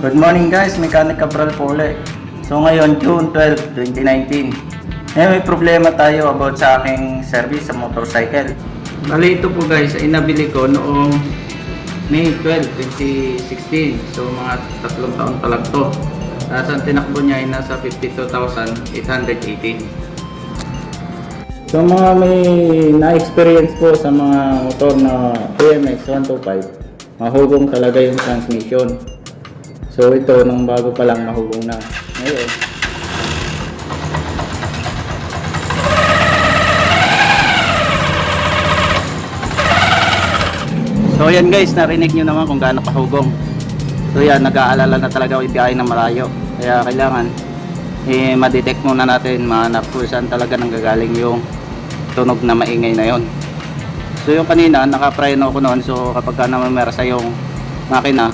Good morning guys, Mechanic Cabral po ulit. So ngayon, June 12, 2019. May problema tayo about sa aking service sa motorcycle. Bali ito po guys, ay nabili ko noong May 12, 2016. So mga 3 taon pa lang to. Tapos ang tinakbo niya ay nasa 52,818. So mga may na-experience po sa mga motor na TMX 125, mahugong talaga yung transmission. So ito, nung bago pa lang mahugong na. Ngayon, so yan guys, narinig nyo naman kung gaano kahugong. So yan, nag-aalala na talaga ako ibiyahe ng malayo. Kaya kailangan ma-detect muna natin, mahanap kung saan talaga nanggagaling yung tunog na maingay na yon. So yung kanina, naka-preno ko noon. So kapag ka namamersa yung makina,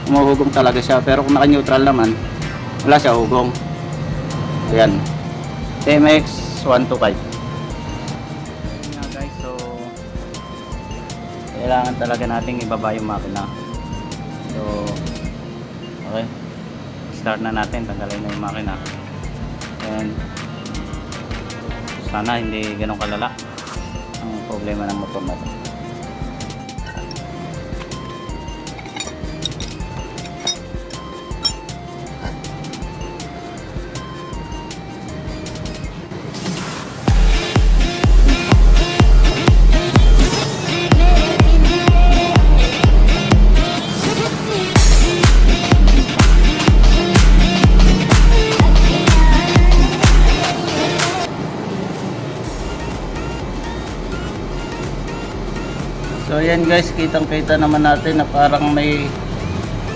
umuhugong talaga siya. Pero kung naka-neutral naman, wala siya hugong. Ayan, TMX 125. Guys, so kailangan talaga nating ibaba yung makina. So okay, start na natin, tanggalin na yung makina. And sana hindi ganun kalala ang problema ng motor na ito. So ayan guys, kitang kita naman natin na parang may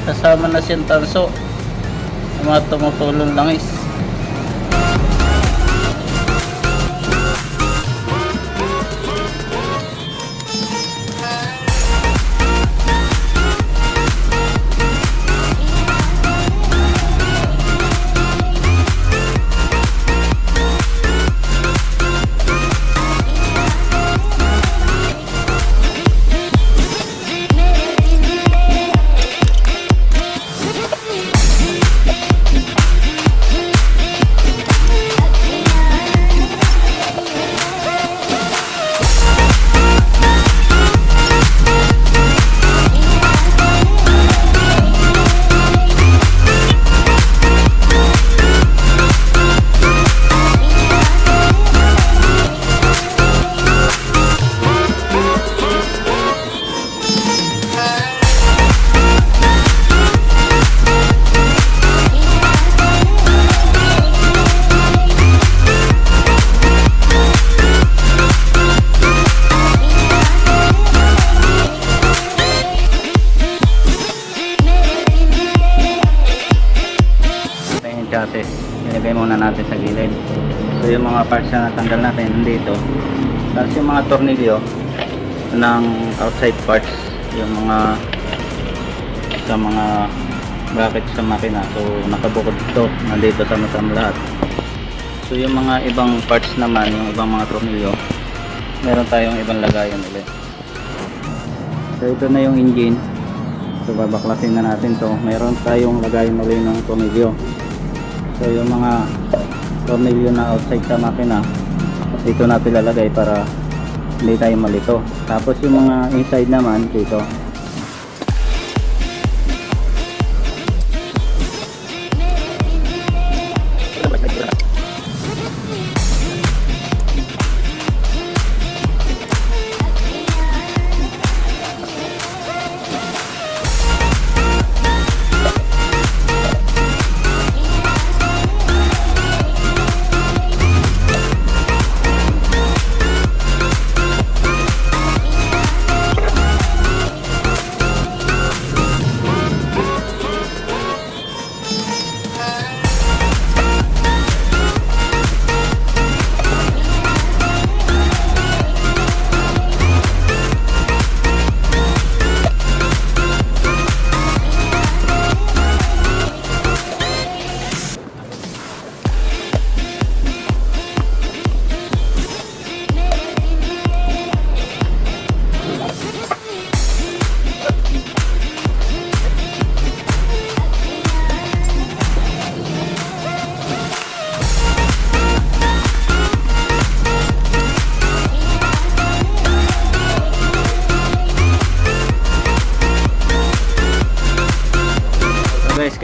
kasama na siyang tanso na mga tumutulong langis. Chassis, ilagay muna natin sa gilid. So yung mga parts na natanggal natin nandito, tapos yung mga tornilyo ng outside parts, yung mga sa mga bracket sa makina, so nakabukod ito, nandito sama-sama lahat. So yung mga ibang parts naman, yung ibang mga tornilyo, meron tayong ibang lagayan ulit. So ito na yung engine. So babaklasin na natin to. Meron tayong lagayan ulit ng tornilyo. So yung mga tornilyo na outside sa makina, dito natin lalagay para hindi tayo malito. Tapos yung mga inside naman dito.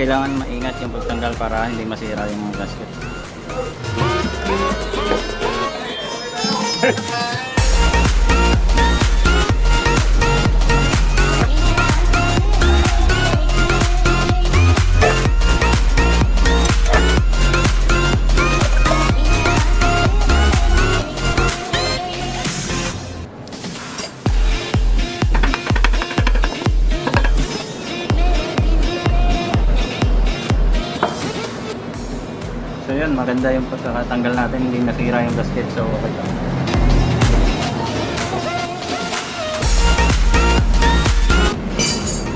kailangan maingat yung pagtanggal para hindi masira yung mga gasket. So yun, maganda yung pagkakatanggal natin, hindi nasira yung gasket, so okay lang.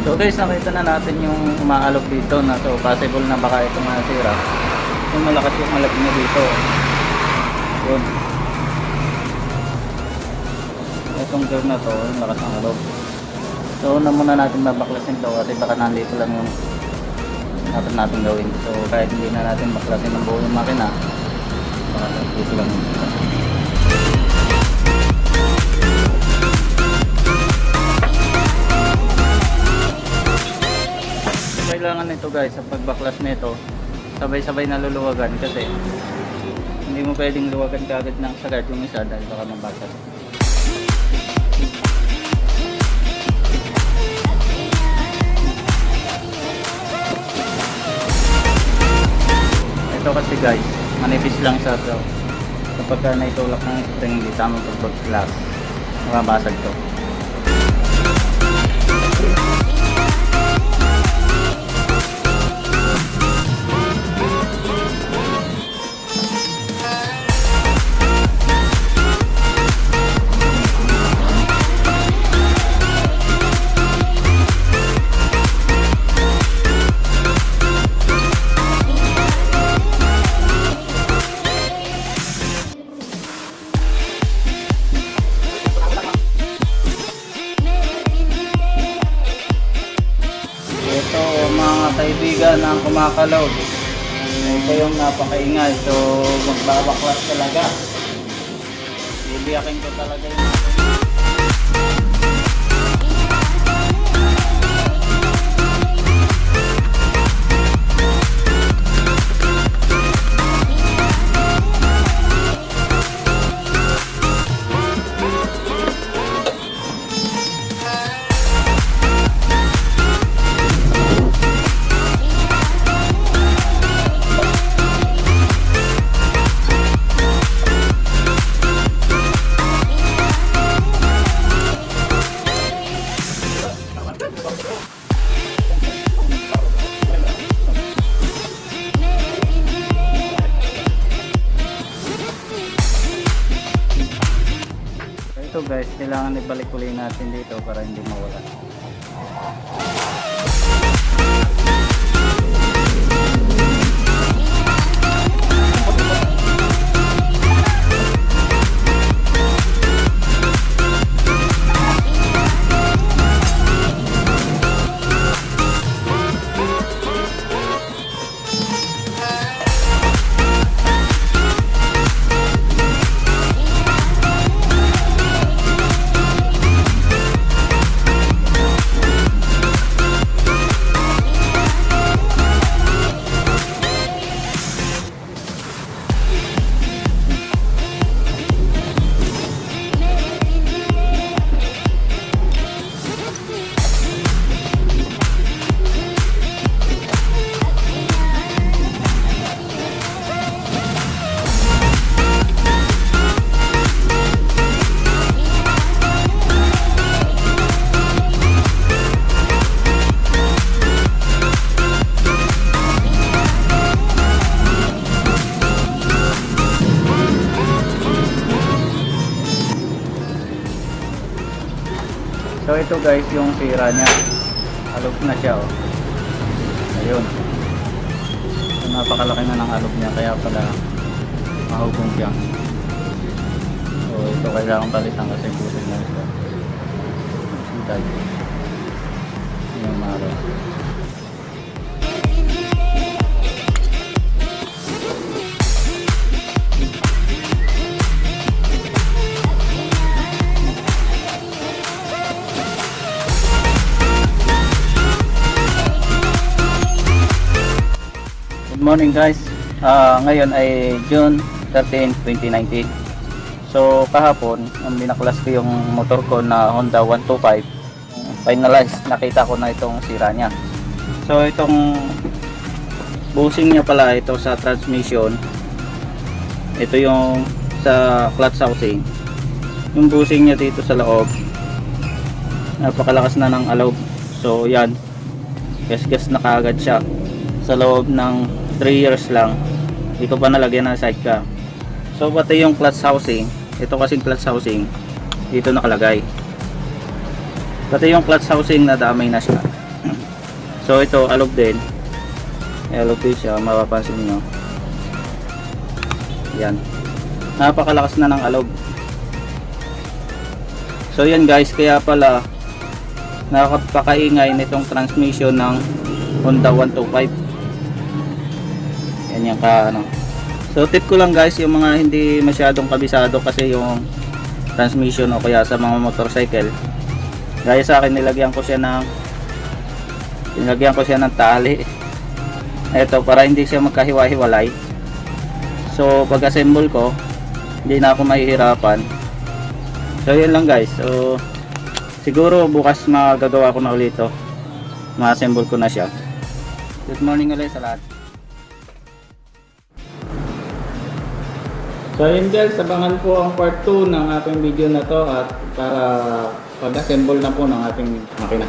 So guys, nakita na natin yung umaalog dito na, so possible na baka ito masira. Yung malakas yung alag niya dito. Yun. Itong curve na to, yung lakas ng alog. So una muna natin babaklasin to kasi baka nandito lang yung natin gawin. So kahit hindi na natin baklasin ng buo yung makina, baka dito lang yung kailangan nito guys, sa pagbaklas nito sabay-sabay na luluwagan kasi hindi mo pwedeng luwagan kagad ng sagad yung isa dahil baka mabasag. Ito kasi guys, manipis lang siya, so kapag naitulak ng spring hindi tamang pagbaklas, mababasag to. Ito mga kaibigan ang kumakalaw. Ito yung napakaingay. So magbabaklas talaga. Bibiyakin ko talaga yung ito guys, kailangan ibalik ulit natin dito para hindi mawala. So ito guys yung sira niya, alog na siya oh. Ayun, so, napakalaki na ng alog niya kaya pala mahugong siya. So ito kailangan palitan kasi pusod na ito. Sintay yung malo. morning guys. Ngayon ay June 13, 2019. So kahapon, nung binaklas ko yung motor ko na Honda 125, finalized, nakita ko na itong sira niya. So itong bushing niya pala, ito sa transmission, ito yung sa clutch housing. Yung bushing niya dito sa loob, napakalakas na ng alog. So yan, gas na kaagad siya. Sa loob ng 3 years lang, hindi ko pa nalagyan ng sidecar. So pati yung clutch housing, ito kasing clutch housing dito nakalagay, pati yung clutch housing na damay na siya. So ito alog din, alog din siya, mapapansin nyo. Yan, napakalakas na ng alog. So yan guys, kaya pala nakapakaingay nitong transmission ng Honda 125. Yan yung So tip ko lang guys, yung mga hindi masyadong kabisado kasi yung transmission o kaya sa mga motorcycle, gaya sa akin, nilagyan ko siya ng tali. Ito para hindi siya magkahiwa-hiwalay. So pag assemble ko, hindi na ako mahihirapan. So yun lang guys. So siguro bukas magagawa ko na ulit ito, ma-assemble ko na siya. Good morning ulit sa lahat. So yun guys, abangan po ang part 2 ng ating video na to, at para pag-assemble na po ng ating makina.